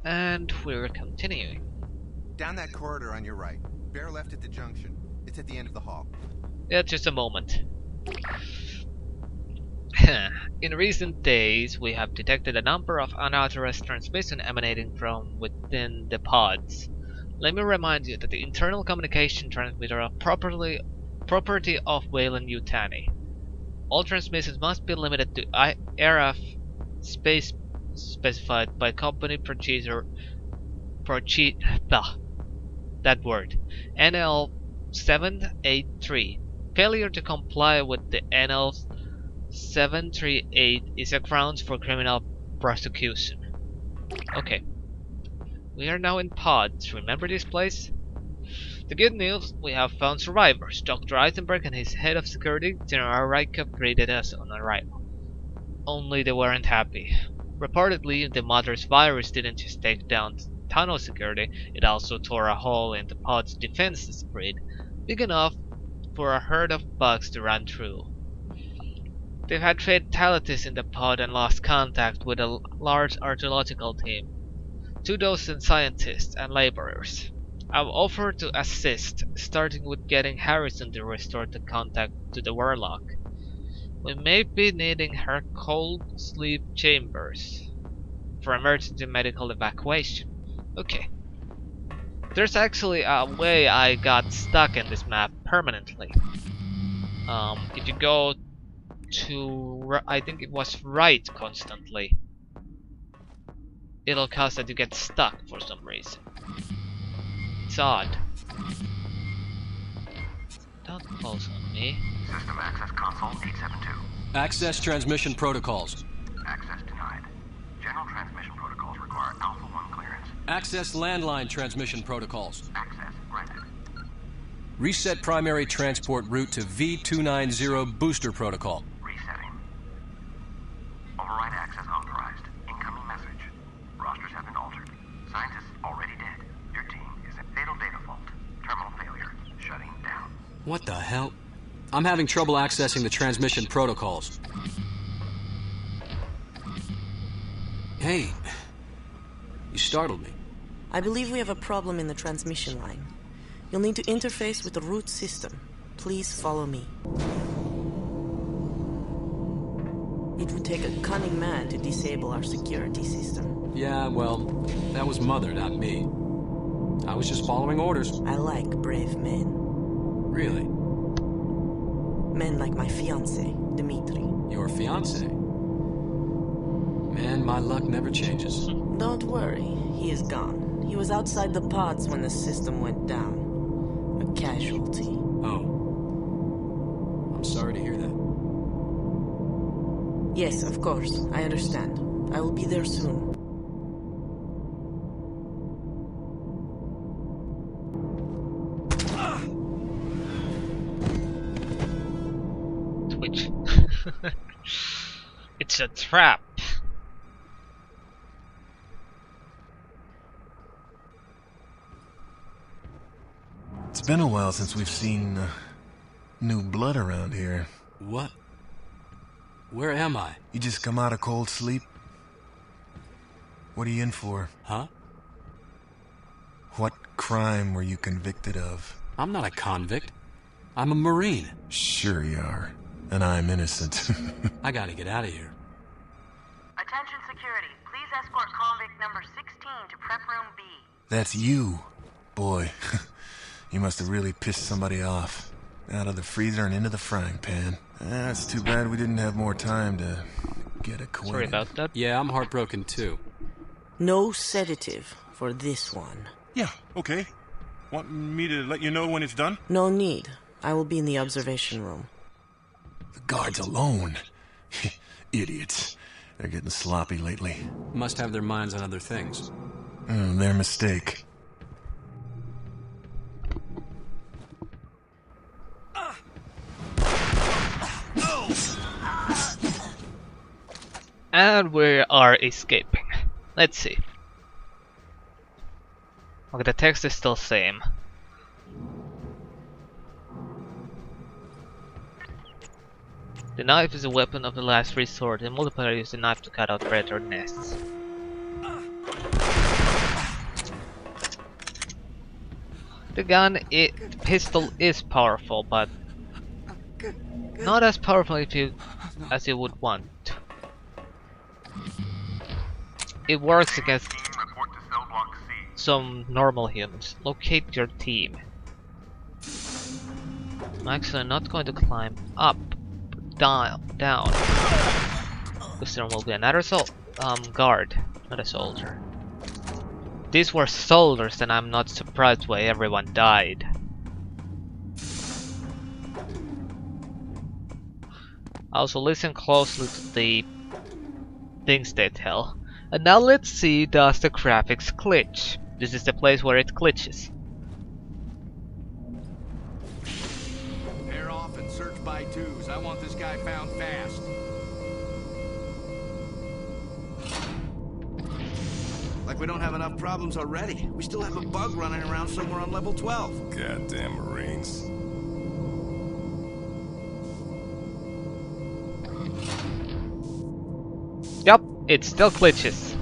And we're continuing. Down that corridor on your right. Bear left at the junction. It's at the end of the hall. Yeah, just a moment. In recent days, we have detected a number of unauthorized transmissions emanating from within the pods. Let me remind you that the internal communication transmitter are property of Weyland-Yutani. All transmissions must be limited to area space specified by company that word, NL 783. Failure to comply with the NL 738 is a grounds for criminal prosecution. Okay, we are now in pods. Remember this place? The good news, we have found survivors. Dr. Eisenberg and his head of security, General Rykov, greeted us on arrival. Only they weren't happy. Reportedly, the mother's virus didn't just take down tunnel security, it also tore a hole in the pod's defenses grid, big enough for a herd of bugs to run through. They've had fatalities in the pod and lost contact with a large archaeological team, 2 dozen scientists and laborers. I've offered to assist, starting with getting Harrison to restore the contact to the Warlock. We may be needing her cold sleep chambers for emergency medical evacuation. Okay. There's actually a way I got stuck in this map permanently. If you go to, I think it was right constantly, it'll cause that you get stuck for some reason. It's odd. Don't close on me. System access console 872. Access transmission protocols. Access denied. General transmission protocols require Alpha 1 clearance. Access landline transmission protocols. Access granted. Reset primary transport route to V290 booster protocol. Resetting. Override access authorized. Incoming message. Rosters have been altered. Scientists already dead. Your team is in fatal data fault. Terminal failure. Shutting down. What the hell? I'm having trouble accessing the transmission protocols. Hey, you startled me. I believe we have a problem in the transmission line. You'll need to interface with the root system. Please follow me. It would take a cunning man to disable our security system. Yeah, well, that was Mother, not me. I was just following orders. I like brave men. Really? Men like my fiancé, Dmitri. Your fiancé? Man, my luck never changes. Don't worry, he is gone. He was outside the pods when the system went down. A casualty. Oh. I'm sorry to hear that. Yes, of course, I understand. I will be there soon. Twitch. It's a trap. It's been a while since we've seen new blood around here. What? Where am I? You just come out of cold sleep? What are you in for? Huh? What crime were you convicted of? I'm not a convict. I'm a Marine. Sure you are. And I'm innocent. I gotta get out of here. Attention security, please escort convict number 16 to prep room B. That's you. Boy, you must have really pissed somebody off. Out of the freezer and into the frying pan. It's too bad we didn't have more time to get acquainted. Sorry about that. Yeah, I'm heartbroken too. No sedative for this one. Yeah, okay. Want me to let you know when it's done? No need. I will be in the observation room. The guards alone. Idiots. They're getting sloppy lately. Must have their minds on other things. Their mistake. And we are escaping. Let's see. Okay, the text is still same. The knife is a weapon of the last resort, and multiplayer use the knife to cut out predator nests. The pistol is powerful, but not as powerful as you would want. It works against Team, report to cell block C. some normal humans. Locate your team. I'm actually not going to climb up, but down. Because there will be another guard, not a soldier. If these were soldiers, then I'm not surprised why everyone died. Also, listen closely to the things they tell. And now let's see, does the graphics glitch? This is the place where it glitches. Pair off and search by twos. I want this guy found fast. Like we don't have enough problems already. We still have a bug running around somewhere on level 12. Goddamn Marines. Yup, it still glitches.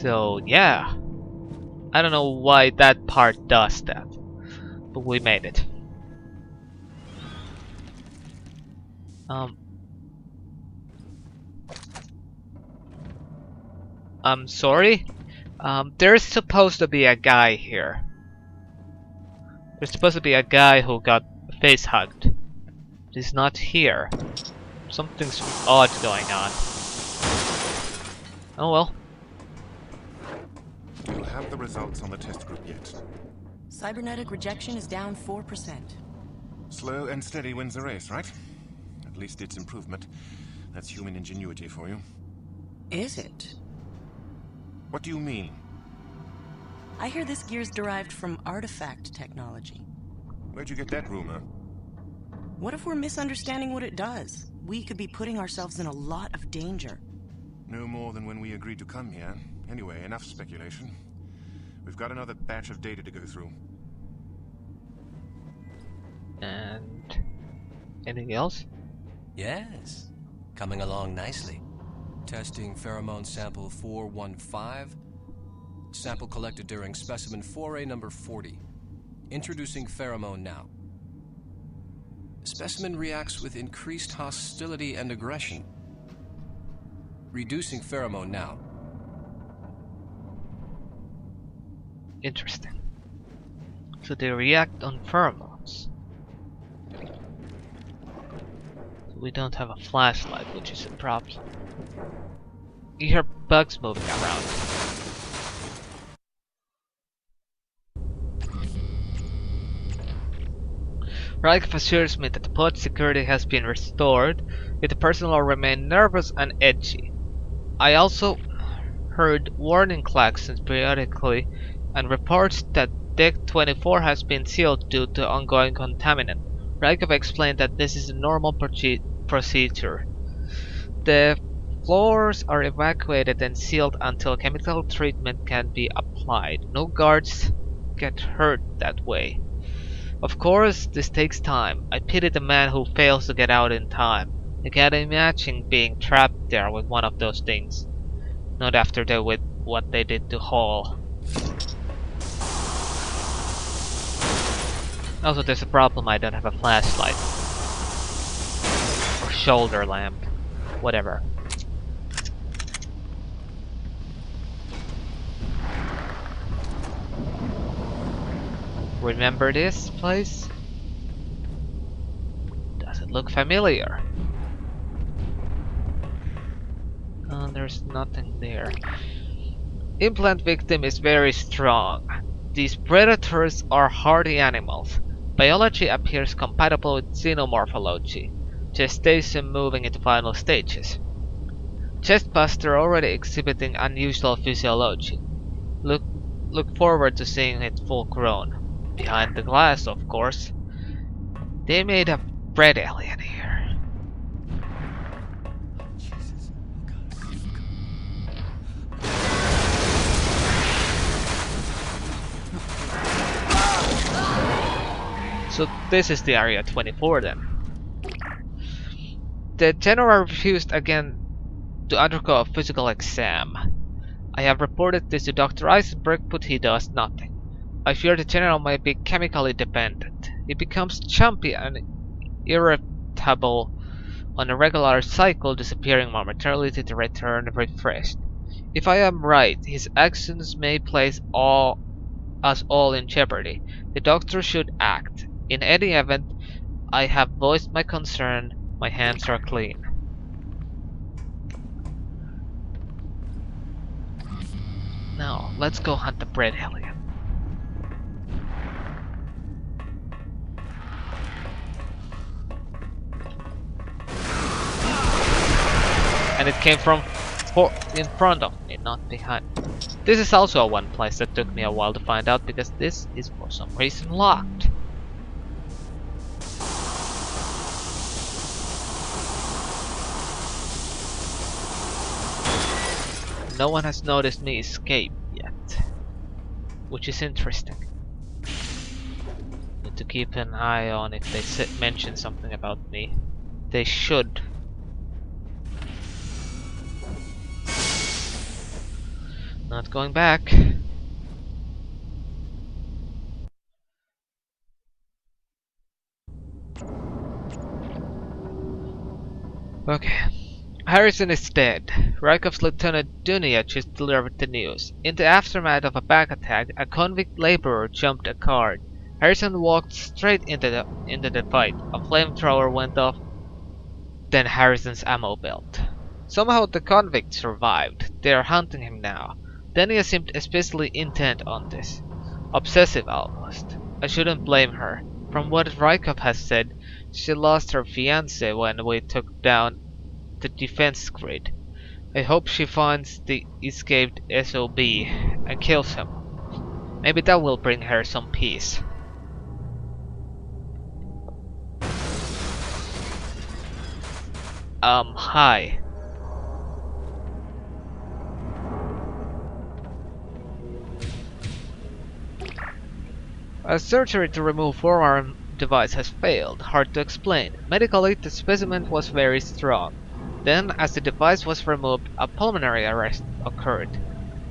So yeah. I don't know why that part does that. But we made it. I'm sorry. There's supposed to be a guy here. There's supposed to be a guy who got face hugged. He's not here. Something's odd going on. Oh well. Do you have the results on the test group yet? Cybernetic rejection is down 4%. Slow and steady wins the race, right? At least it's improvement. That's human ingenuity for you. Is it? What do you mean? I hear this gear's derived from artifact technology. Where'd you get that rumor? What if we're misunderstanding what it does? We could be putting ourselves in a lot of danger. No more than when we agreed to come here. Anyway, enough speculation. We've got another batch of data to go through. And anything else? Yes, coming along nicely. Testing pheromone sample 415. Sample collected during specimen 4A number 40. Introducing pheromone now. Specimen reacts with increased hostility and aggression. Reducing pheromone now. Interesting. So they react on pheromones. So we don't have a flashlight, which is a problem. You hear bugs moving around. Reich assures me that the pod security has been restored, yet the personnel remain nervous and edgy. I also heard warning klaxons periodically and reports that Deck 24 has been sealed due to ongoing contaminant. Rykov explained that this is a normal procedure. The floors are evacuated and sealed until chemical treatment can be applied. No guards get hurt that way. Of course, this takes time. I pity the man who fails to get out in time. I can't imagine being trapped there with one of those things. Not after what they did to Hall. Also, there's a problem. I don't have a flashlight. Or shoulder lamp. Whatever. Remember this place? Does it look familiar? There's nothing there. Implant victim is very strong. These predators are hardy animals. Biology appears compatible with xenomorphology. Gestation moving into final stages. Chestbuster already exhibiting unusual physiology. Look forward to seeing it full grown. Behind the glass, of course. They made a bread alien here. So this is the Area 24 then. The General refused again to undergo a physical exam. I have reported this to Dr. Eisenberg, but he does nothing. I fear the general might be chemically dependent. He becomes jumpy and irritable on a regular cycle, disappearing momentarily to return refreshed. If I am right, his actions may place us all in jeopardy. The doctor should act. In any event, I have voiced my concern. My hands are clean. Now, let's go hunt the bread alien. And it came from in front of me, not behind. This is also one place that took me a while to find out because this is for some reason locked. No one has noticed me escape yet, which is interesting. Need to keep an eye on if they mention something about me. They should. Not going back. Okay. Harrison is dead. Raikov's Lieutenant Dunia just delivered the news. In the aftermath of a back attack, a convict laborer jumped a guard. Harrison walked straight into the fight. A flamethrower went off, then Harrison's ammo belt. Somehow the convict survived. They are hunting him now. Dunia seemed especially intent on this. Obsessive almost. I shouldn't blame her. From what Raikov has said, she lost her fiancé when we took down the defense grid. I hope she finds the escaped SOB and kills him. Maybe that will bring her some peace. Hi. A surgery to remove forearm device has failed. Hard to explain. Medically, the specimen was very strong. Then, as the device was removed, a pulmonary arrest occurred.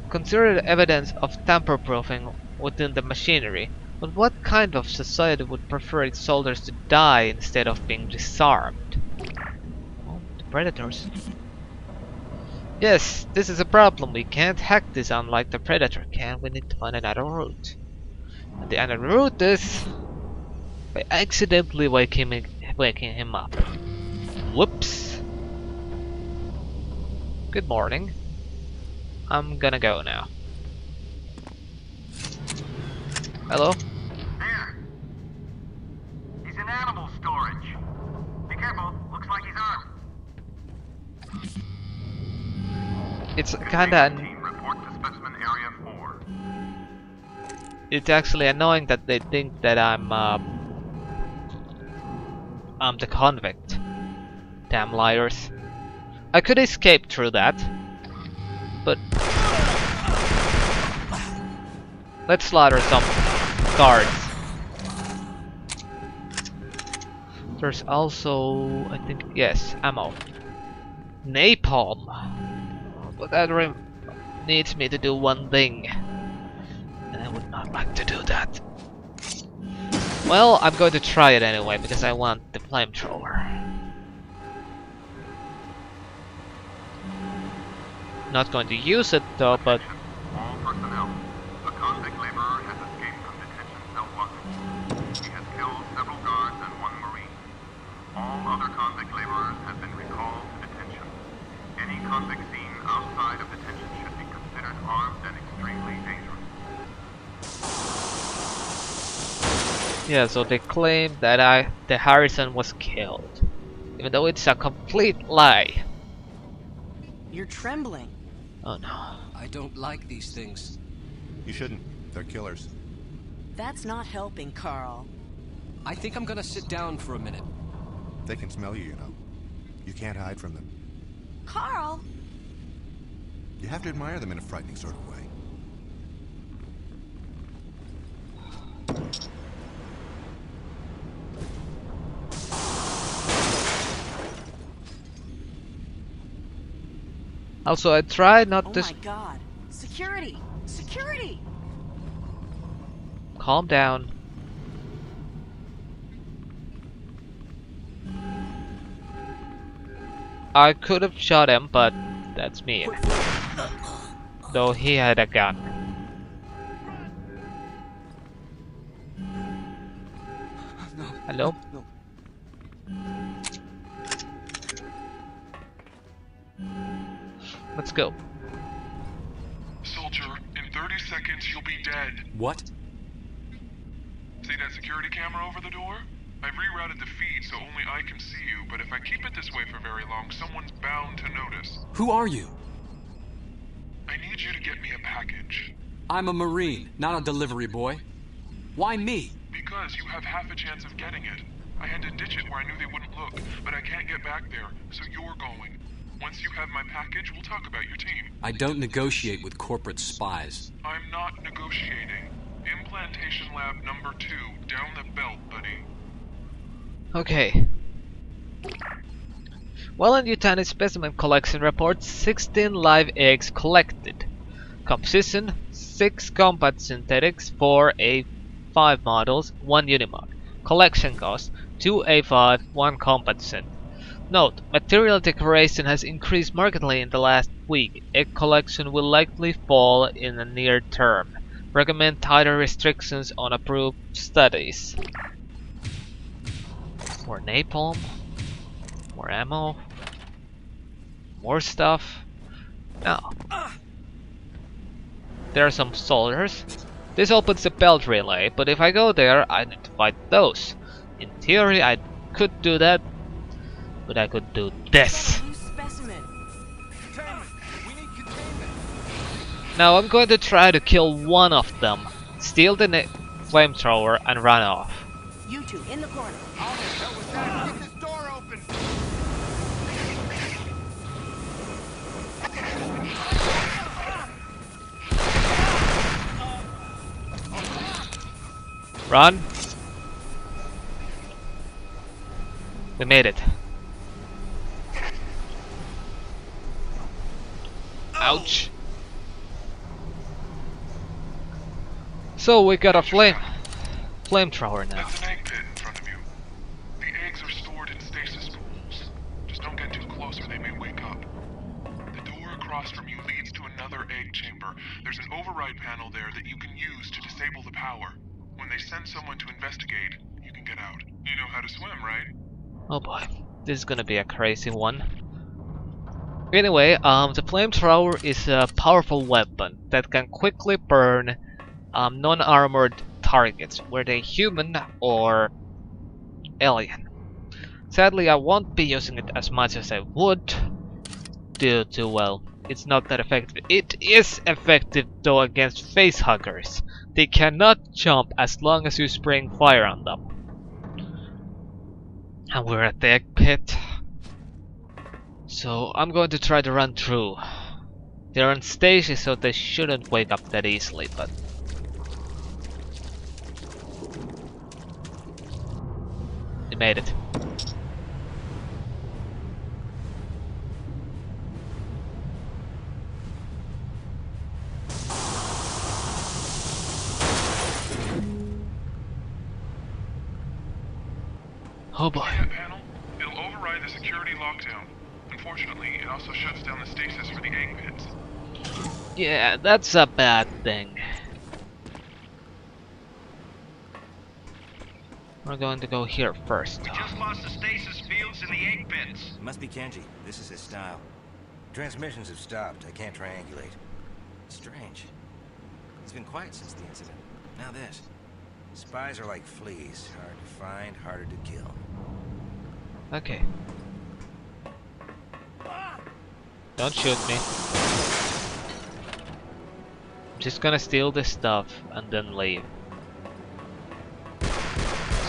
Considered evidence of tamper-proofing within the machinery, but what kind of society would prefer its soldiers to die instead of being disarmed? Oh, the predators. Yes, this is a problem. We can't hack this unlike the Predator can. We need to find another route. And the other route is by accidentally waking him up. Whoops. Good morning. I'm gonna go now. Hello? There! He's in animal storage. Be careful, looks like he's armed. It's kinda... Team, report to specimen area 4. It's actually annoying that they think that I'm the convict. Damn liars. I could escape through that. But... let's slaughter some guards. There's also, I think, yes, ammo. Napalm. But that needs me to do one thing. And I would not like to do that. Well, I'm going to try it anyway, because I want the flamethrower. Not going to use it though, but... All personnel. A convict laborer has escaped from detention cell 1. He has killed several guards and one marine. All other convict laborers have been recalled to detention. Any convict seen outside of detention should be considered armed and extremely dangerous. Yeah, so they claim that the Harrison was killed. Even though it's a complete lie. You're trembling. Oh no. I don't like these things. You shouldn't. They're killers. That's not helping, Carl. I think I'm gonna sit down for a minute. They can smell you, you know. You can't hide from them. Carl! You have to admire them in a frightening sort of way. Also, I tried not Oh to... my god. Security! Security! Calm down. I could have shot him, but that's me. Though he had a gun. Hello? No. Let's go. Soldier, in 30 seconds you'll be dead. What? See that security camera over the door? I've rerouted the feed so only I can see you, but if I keep it this way for very long, someone's bound to notice. Who are you? I need you to get me a package. I'm a Marine, not a delivery boy. Why me? Because you have half a chance of getting it. I had to ditch it where I knew they wouldn't look, but I can't get back there, so you're going. Once you have my package, we'll talk about your team. I don't negotiate with corporate spies. I'm not negotiating. Implantation lab number 2, down the belt, buddy. Okay. Well-in-Yutani specimen collection reports 16 live eggs collected. Composition 6 combat synthetics, 4 A5 models, 1 Unimog. Collection cost 2 A5, 1 combat synth. Note, material decoration has increased markedly in the last week. Egg collection will likely fall in the near term. Recommend tighter restrictions on approved studies. More napalm, more ammo, more stuff. Now, there are some soldiers. This opens the belt relay, but if I go there, I need to fight those. In theory, I could do that, but I could do this. Now I'm going to try to kill one of them, steal the flamethrower, and run off. You two, in the corner. Get this door open! Run! We made it. Ouch! So we got a flamethrower now. That's an egg pit in front of you. The eggs are stored in stasis pools. Just don't get too close or they may wake up. The door across from you leads to another egg chamber. There's an override panel there that you can use to disable the power. When they send someone to investigate, you can get out. You know how to swim, right? Oh boy, this is gonna be a crazy one. Anyway, the flamethrower is a powerful weapon that can quickly burn non-armored targets, whether human or alien. Sadly, I won't be using it as much as I would, due to, well, it's not that effective. It is effective though against facehuggers. They cannot jump as long as you spring fire on them. And we're at the egg pit. So I'm going to try to run through. They're on stasis, so they shouldn't wake up that easily, but they made it. Oh boy. See that panel? It'll override the security lockdown. Unfortunately, it also shuts down the stasis for the egg pits. Yeah, that's a bad thing. We're going to go here first. We just lost the stasis fields in the egg pits. Must be Kenji. This is his style. Transmissions have stopped. I can't triangulate. Strange. He's been quiet since the incident. Now this. Spies are like fleas. Hard to find, harder to kill. Okay. Don't shoot me. I'm just gonna steal this stuff and then leave.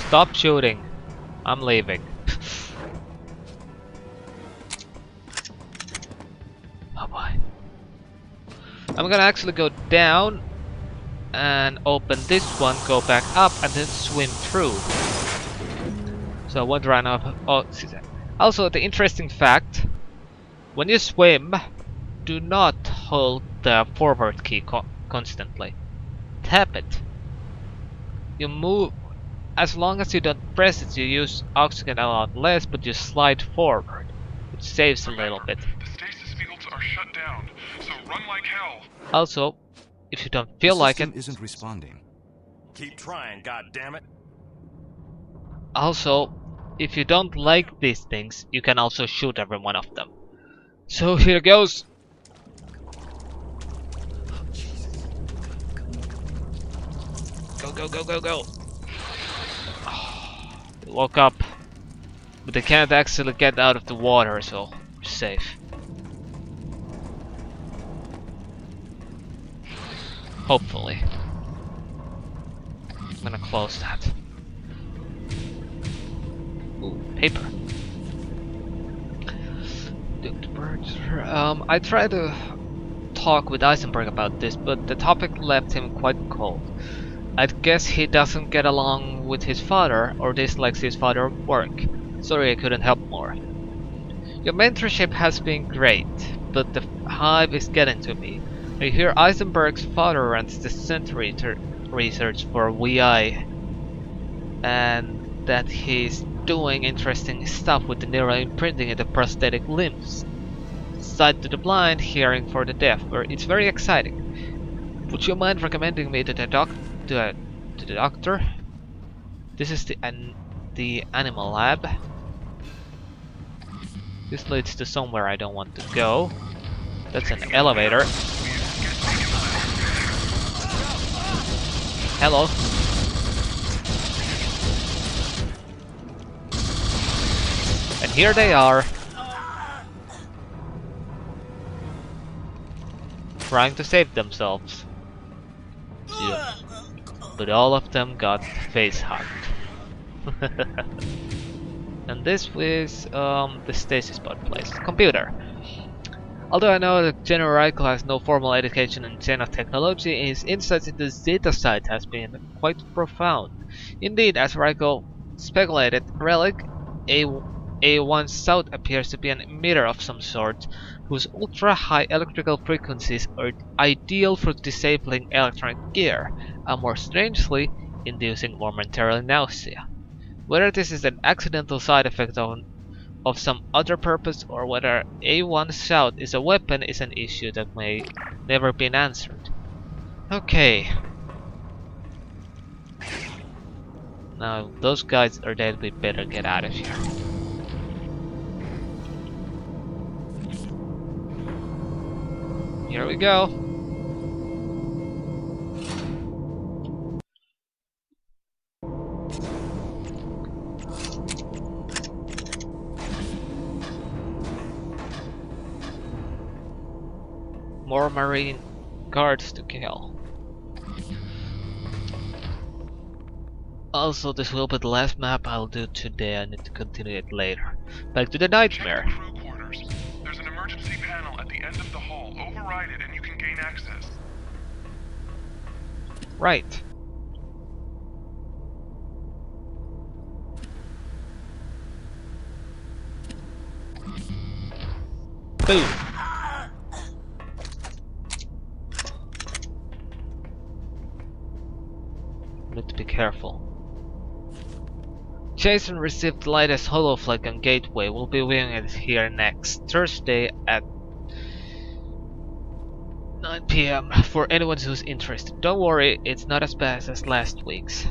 Stop shooting. I'm leaving. Oh boy. I'm gonna actually go down and open this one, go back up, and then swim through. So I won't run off. Oh, also, the interesting fact: when you swim, do not hold the forward key constantly. Tap it. You move, as long as you don't press it, you use oxygen a lot less, but you slide forward, which saves a little bit. The stasis fields are shut down, so run like hell. Also, if you don't The feel like it, system isn't responding. Keep trying, goddammit. also, if you don't like these things, you can also shoot every one of them. So here goes. Go, go, go, go, go. They woke up, but they can't actually get out of the water, so we're safe. Hopefully. I'm gonna close that. Ooh, paper. I tried to talk with Eisenberg about this, but the topic left him quite cold. I'd guess he doesn't get along with his father or dislikes his father's work. Sorry I couldn't help more. Your mentorship has been great, but the hive is getting to me. I hear Eisenberg's father runs the Century research for VI, and that he's doing interesting stuff with the neural imprinting in the prosthetic limbs. Sight to the blind, hearing for the deaf, it's very exciting. Would you mind recommending me to the doctor? This is the animal lab. This leads to somewhere I don't want to go. That's an elevator. Hello. And here they are. Trying to save themselves. Yeah. But all of them got face hugged. And this is the stasis pod place. Computer. Although I know that General Reichel has no formal education in nanotechnology, his insights into Zeta side has been quite profound. Indeed, as Reichel speculated, Relic A1 South appears to be an emitter of some sort, whose ultra-high electrical frequencies are ideal for disabling electronic gear, and more strangely, inducing momentarily nausea. Whether this is an accidental side effect of some other purpose or whether A1 South is a weapon is an issue that may never be answered. Okay. Now, those guys are dead, we better get out of here. Here we go. More marine guards to kill. Also, this will be the last map I'll do today. I need to continue it later. Back to the nightmare. Check the crew quarters. There's an emergency panel at the end of the hall. Override it and you can gain access. Right. Boom. Need to be careful. Jason received the latest holoflag on Gateway. We'll be viewing it here next Thursday at 9 PM for anyone who's interested. Don't worry, it's not as bad as last week's.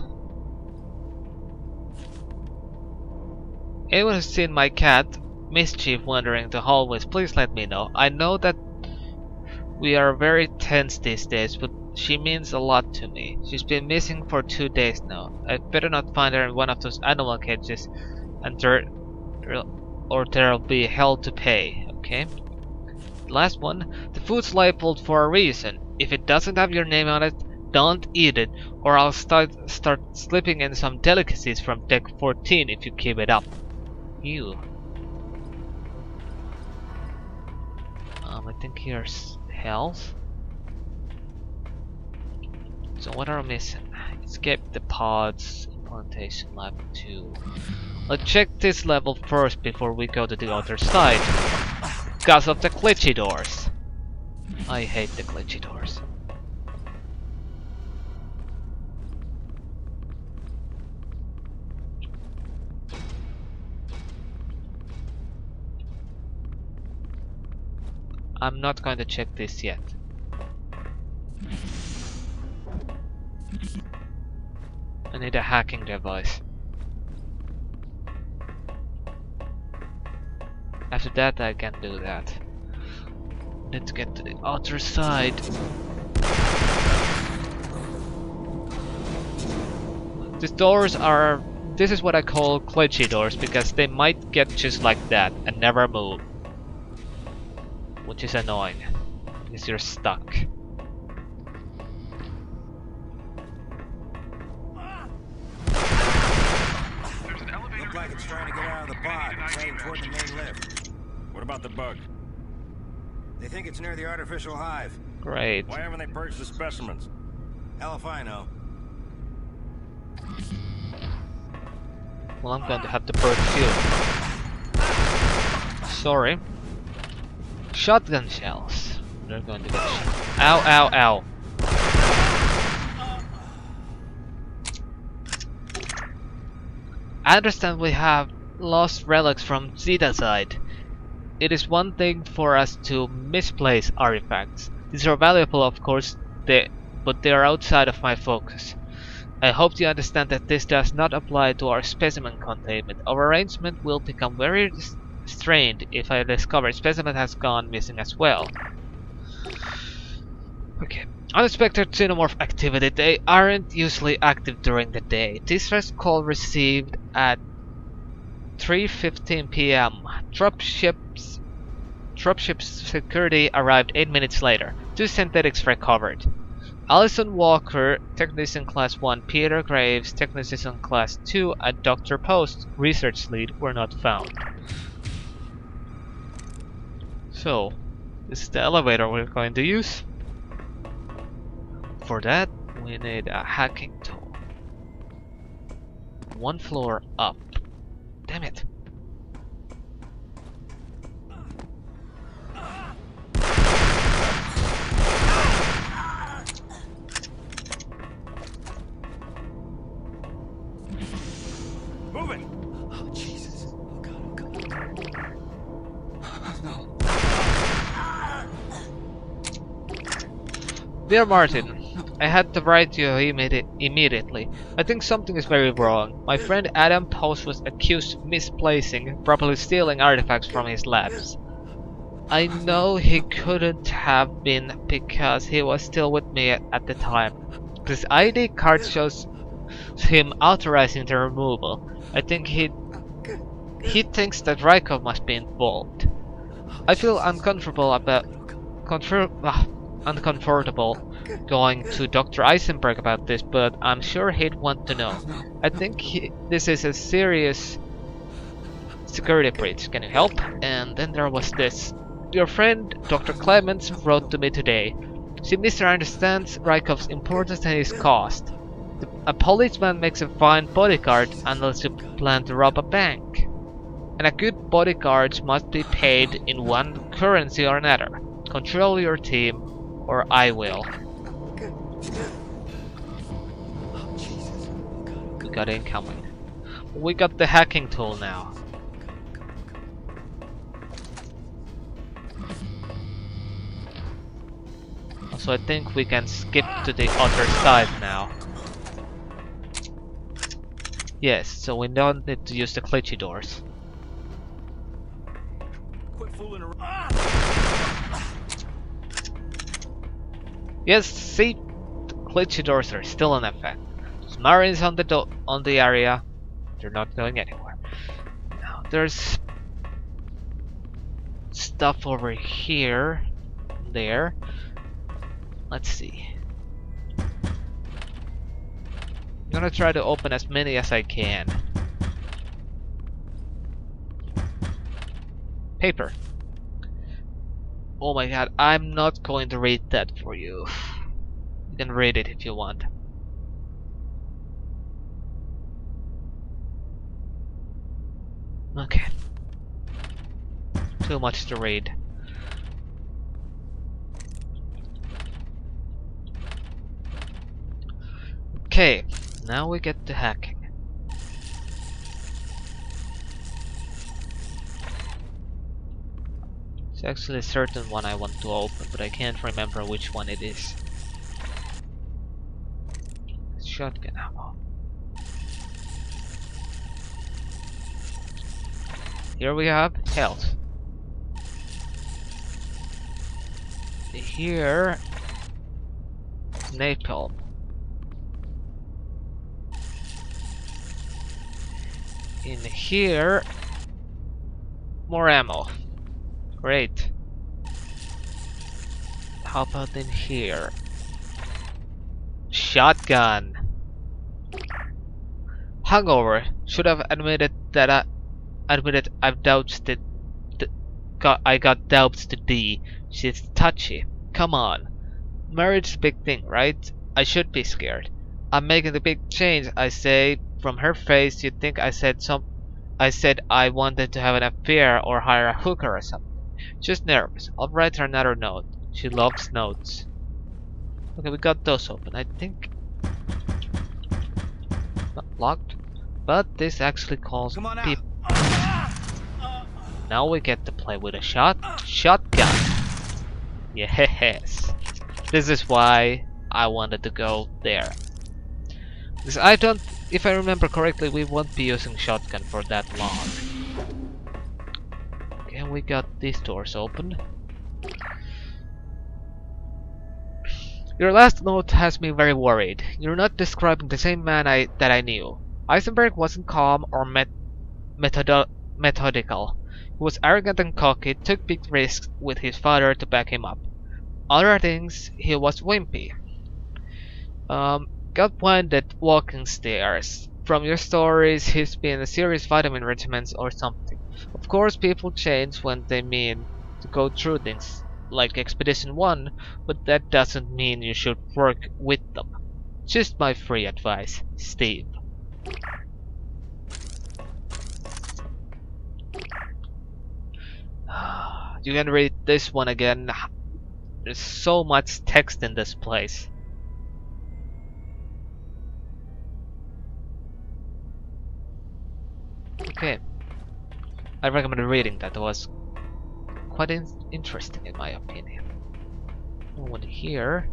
Anyone who's seen my cat, Mischief, wandering the hallways, please let me know. I know that we are very tense these days, but she means a lot to me. She's been missing for 2 days now. I'd better not find her in one of those animal cages, and there'll be hell to pay, okay? Last one. The food's labeled for a reason. If it doesn't have your name on it, don't eat it, or I'll start slipping in some delicacies from deck 14 if you keep it up. You. I think here's health. So what are we missing? Escape the pods, implantation lab 2. Let's check this level first before we go to the other side. Because of the glitchy doors. I hate the glitchy doors. I'm not going to check this yet. I need a hacking device. After that I can do that. Let's get to the other side. These doors are... This is what I call glitchy doors, because they might get just like that and never move. Which is annoying, because you're stuck. There's an elevator. Look like it's trying to get out of the pod and heading toward the main lift. What about the bug? They think it's near the artificial hive. Great. Why haven't they purged the specimens? Hell if I know. Well, I'm going to have to purge you. Sorry. Shotgun shells. They're going to get shot. Ow, ow, ow. I understand we have lost relics from Zeta side. It is one thing for us to misplace artifacts. These are valuable, of course, but they are outside of my focus. I hope you understand that this does not apply to our specimen containment. Our arrangement will become very strained if I discover specimen has gone missing as well. Okay. Unexpected xenomorph activity. They aren't usually active during the day. Distress call received at 3:15 p.m. Dropship's security arrived 8 minutes later. 2 synthetics recovered. Allison Walker, Technician Class 1, Peter Graves, Technician Class 2, and Dr. Post, Research Lead, were not found. So, this is the elevator we're going to use. For that, we need a hacking tool. 1 floor up. Damn it. Moving! Oh, Jesus. Oh, God. Oh, God. No. Dear Martin, I had to write you immediately. I think something is very wrong. My friend Adam Post was accused of misplacing, probably stealing artifacts from his labs. I know he couldn't have been because he was still with me at the time. His ID card shows him authorizing the removal. I think he thinks that Rykov must be involved. I feel uncomfortable going to Dr. Eisenberg about this, but I'm sure he'd want to know. I think this is a serious security breach. Can you help? And then there was this. Your friend, Dr. Clements, wrote to me today. She misunderstands Rykov's importance and his cost. A policeman makes a fine bodyguard unless you plan to rob a bank. And a good bodyguard must be paid in one currency or another. Control your team, or I will. We got incoming. We got the hacking tool now. So I think we can skip to the other side now. Yes, so we don't need to use the glitchy doors. Quit fooling around. Yes, see, the glitchy doors are still in effect. There's Marines on the area. They're not going anywhere. Now there's stuff over here, there. Let's see. I'm gonna try to open as many as I can. Paper. Oh my god, I'm not going to read that for you. You can read it if you want. Okay. Too much to read. Okay, now we get to hacking. It's actually a certain one I want to open, but I can't remember which one it is. Shotgun ammo. Here we have health. Here, napalm. In here, more ammo. Great. How about in here? Shotgun. Hungover. Should have admitted that I've doubts that I got doubts to D. She's touchy. Come on. Marriage's a big thing, right? I should be scared. I'm making the big change, I say. From her face, you'd think I said I wanted to have an affair or hire a hooker or something. Just nervous. I'll write her another note. She loves notes. Okay, we got those open. I think not locked, but this actually calls people. Now we get to play with a shotgun. Yes, this is why I wanted to go there. Because I don't, if I remember correctly, we won't be using shotgun for that long. Okay, we got these doors open. Your last note has me very worried. You're not describing the same man that I knew. Eisenberg wasn't calm or methodical. He was arrogant and cocky, took big risks with his father to back him up. Other things, he was wimpy. Got blinded walking stairs. From your stories, he's been a serious vitamin regimens or something. Of course, people change when they mean to go through things like Expedition 1, but that doesn't mean you should work with them. Just my free advice, Steve. You can read this one again. There's so much text in this place. Okay. I recommend reading that. It was quite interesting in my opinion. No one here.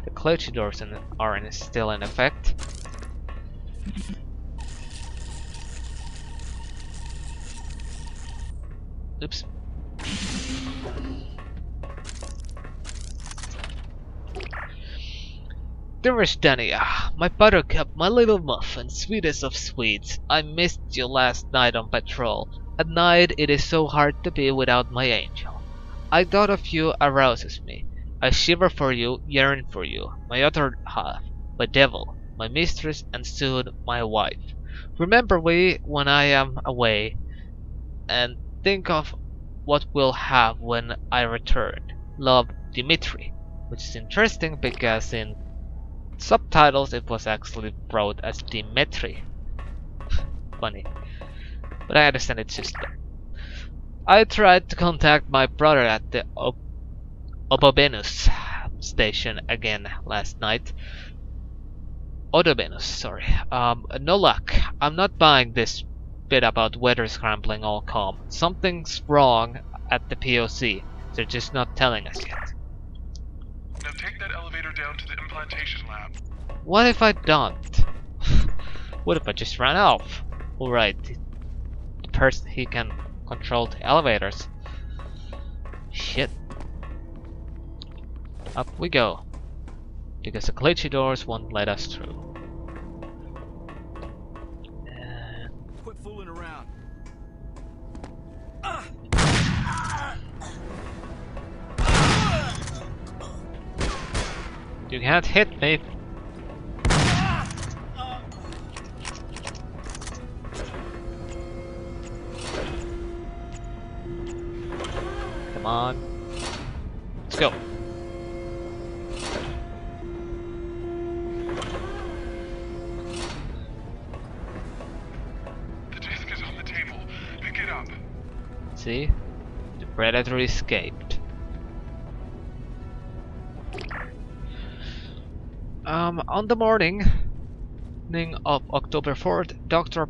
The clergy doors are still in effect. Oops. Dearest Dania, my buttercup, my little muffin, sweetest of sweets, I missed you last night on patrol. At night it is so hard to be without my angel. I thought of you arouses me. I shiver for you, yearn for you, my other half, my devil, my mistress, and soon my wife. Remember me when I am away, and think of what we'll have when I return. Love, Dimitri. Which is interesting because in subtitles it was actually brought as Dimitri. Funny. But I understand it's just that. I tried to contact my brother at the Obobenus station again last night. Odobenus, sorry. No luck. I'm not buying this bit about weather scrambling all calm. Something's wrong at the POC. They're just not telling us yet. Now take that elevator down to the implantation lab. What if I don't? What if I just ran off? Alright, the person he can control the elevators. Shit. Up we go. Because the glitchy doors won't let us through. Quit fooling around. You can't hit me. Come on. Let's go. The disc is on the table. Pick it up. See? The predator escaped. On the morning of October 4th, Dr.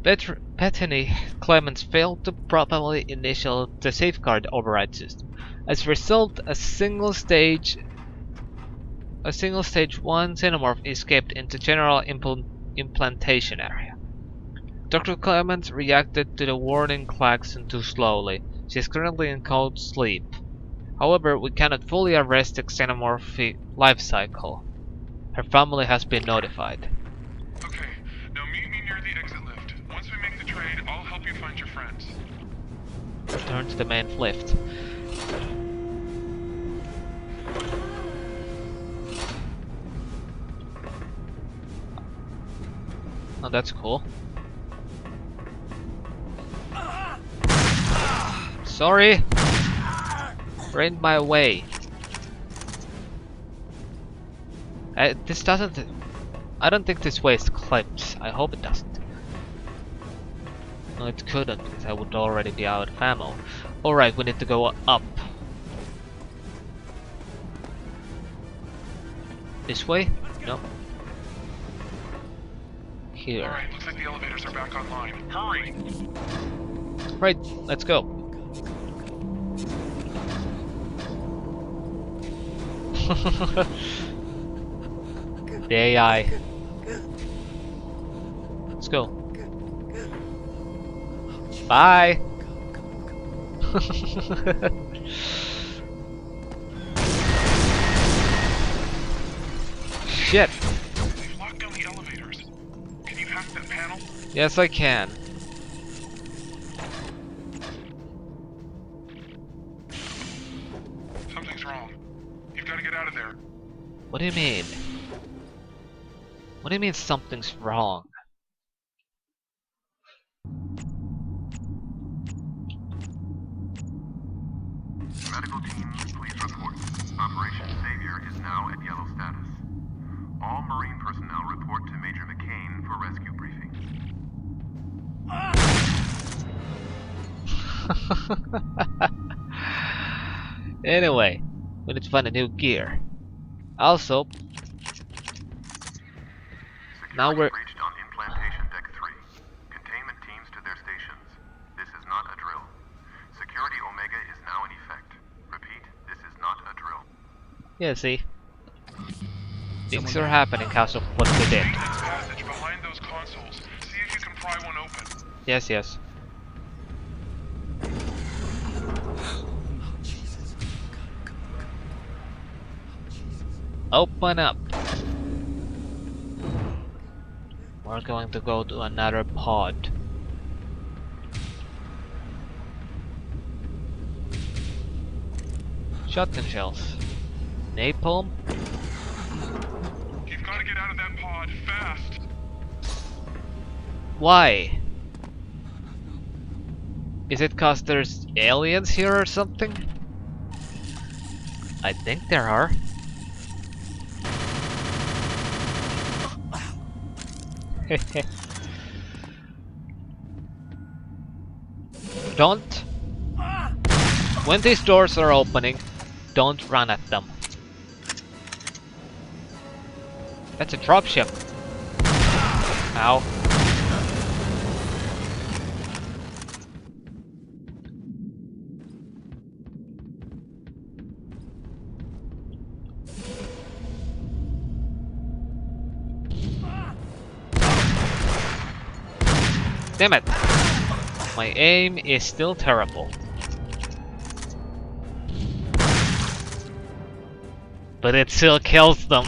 Bettany Clemens failed to properly initiate the safeguard override system. As a result, a single stage 1 xenomorph escaped into general implantation area. Dr. Clemens reacted to the warning klaxon too slowly. She is currently in cold sleep. However, we cannot fully arrest the xenomorph life cycle. Her family has been notified. Okay, now meet me near the exit lift. Once we make the trade, I'll help you find your friends. Return to the main lift. Oh, that's cool. Sorry! You're in my way. This doesn't... I don't think this waste clips. I hope it doesn't. No, it couldn't, because I would already be out of ammo. Alright, we need to go up. This way? No. Here. Alright, looks like the elevators are back online. Hurry! Right, let's go. The AI. Let's go. Bye. Shit. They've locked down the elevators. Can you hack that panel? Yes, I can. Something's wrong. You've got to get out of there. What do you mean? What do you mean something's wrong? Medical team, please report. Operation Savior is now at yellow status. All Marine personnel report to Major McCain for rescue briefing. Anyway, we need to find a new gear. Also, now we're... Breached on implantation deck 3. Containment teams to their stations. This is not a drill. Security Omega is now in effect. Repeat, this is not a drill. Yeah, see? Things are happening because of what we did. Maintenance passage behind those consoles. See if you can pry one open. Yes, yes. Open up. We're going to go to another pod. Shotgun shells. Napalm. You've got to get out of that pod fast. Why? Is it cause there's aliens here or something? I think there are. Don't. When these doors are opening, don't run at them. That's a dropship. Ow. Damn it! My aim is still terrible. But it still kills them.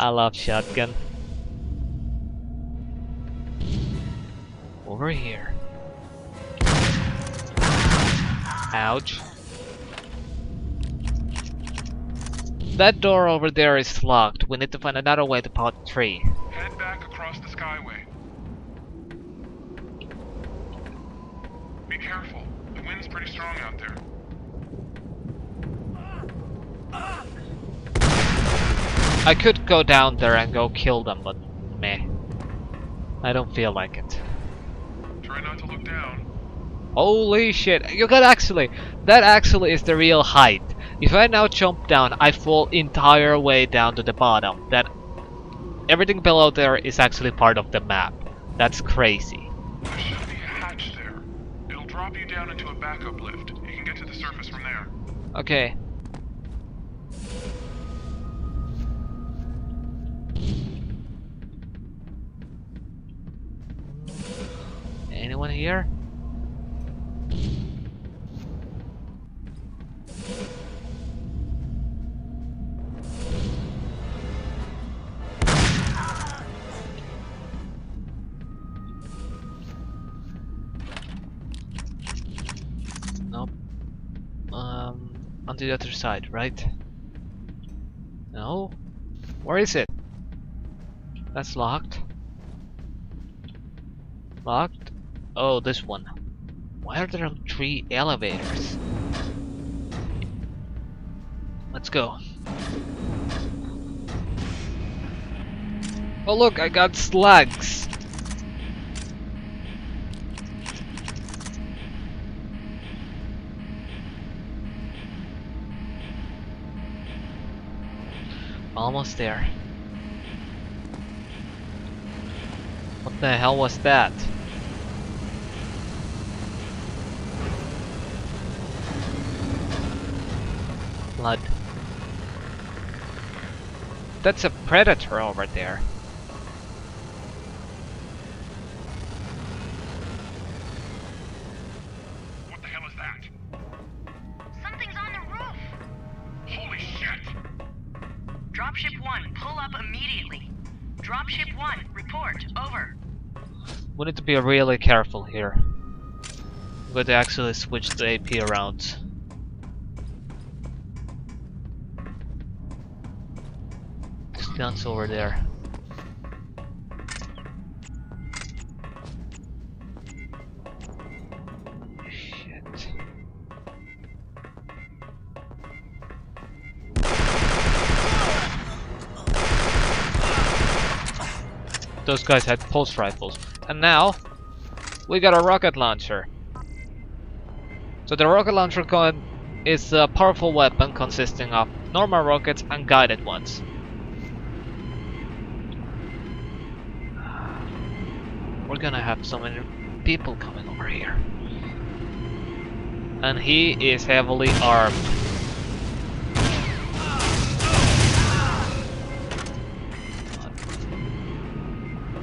I love shotgun. Over here. Ouch. That door over there is locked. We need to find another way to pod 3. Head back across the skyway. Be careful. The wind's pretty strong out there. I could go down there and go kill them, but I don't feel like it. Try not to look down. Holy shit! You can actually... That actually is the real height. If I now jump down, I fall entire way down to the bottom. Then everything below there is actually part of the map. That's crazy. There should be a hatch there. It'll drop you down into a backup lift. You can get to the surface from there. Okay. Anyone here? Nope. On the other side, right? No? Where is it? That's locked. Locked? Oh, this one. Why are there 3 elevators? Let's go. Oh look, I got slugs! Almost there. What the hell was that? Blood. That's a predator over there. What the hell is that? Something's on the roof. Holy shit! Dropship 1, pull up immediately. Dropship 1, report. Over. We need to be really careful here. I'm going to actually switch the AP around. This gun's over there. Shit. Those guys had pulse rifles. And now, we got a rocket launcher. So the rocket launcher gun is a powerful weapon consisting of normal rockets and guided ones. We're gonna have so many people coming over here. And he is heavily armed.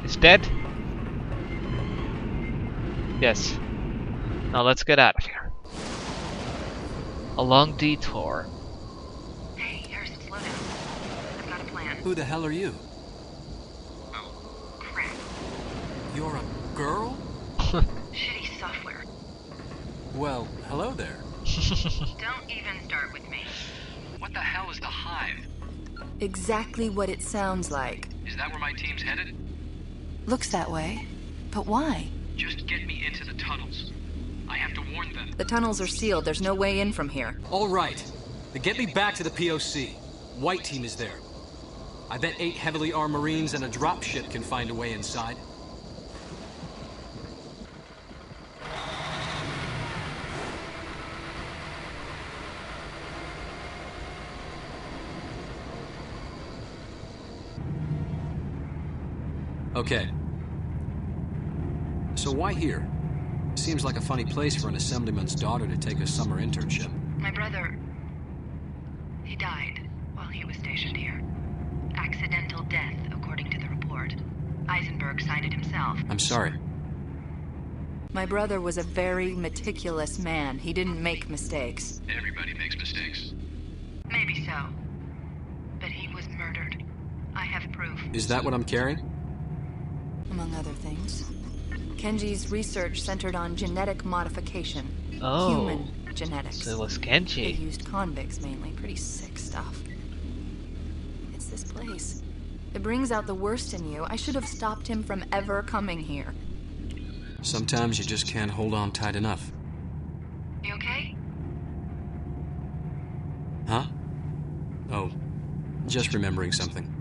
He's dead? Yes. Now let's get out of here. A long detour. Hey, Harrison, slow down. I've got a plan. Who the hell are you? Oh, crap. You're a girl? Shitty software. Well, hello there. Don't even start with me. What the hell is the Hive? Exactly what it sounds like. Is that where my team's headed? Looks that way. But why? Just get me into the tunnels. I have to warn them. The tunnels are sealed. There's no way in from here. All right. Then get me back to the POC. White team is there. I bet 8 heavily armed Marines and a dropship can find a way inside. Okay. So why here? Seems like a funny place for an assemblyman's daughter to take a summer internship. My brother... he died while he was stationed here. Accidental death, according to the report. Eisenberg signed it himself. I'm sorry. My brother was a very meticulous man. He didn't make mistakes. Everybody makes mistakes. Maybe so. But he was murdered. I have proof. Is that what I'm carrying? Among other things. Kenji's research centered on genetic modification. Oh. Human genetics. So it was They Kenji. used convicts mainly. Pretty sick stuff. It's this place. It brings out the worst in you. I should have stopped him from ever coming here. Sometimes you just can't hold on tight enough. You okay? Huh? Oh, just remembering something.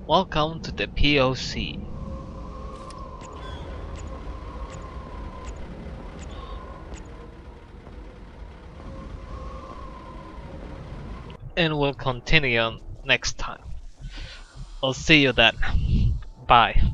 Welcome to the POC. And we'll continue on next time. I'll see you then. Bye.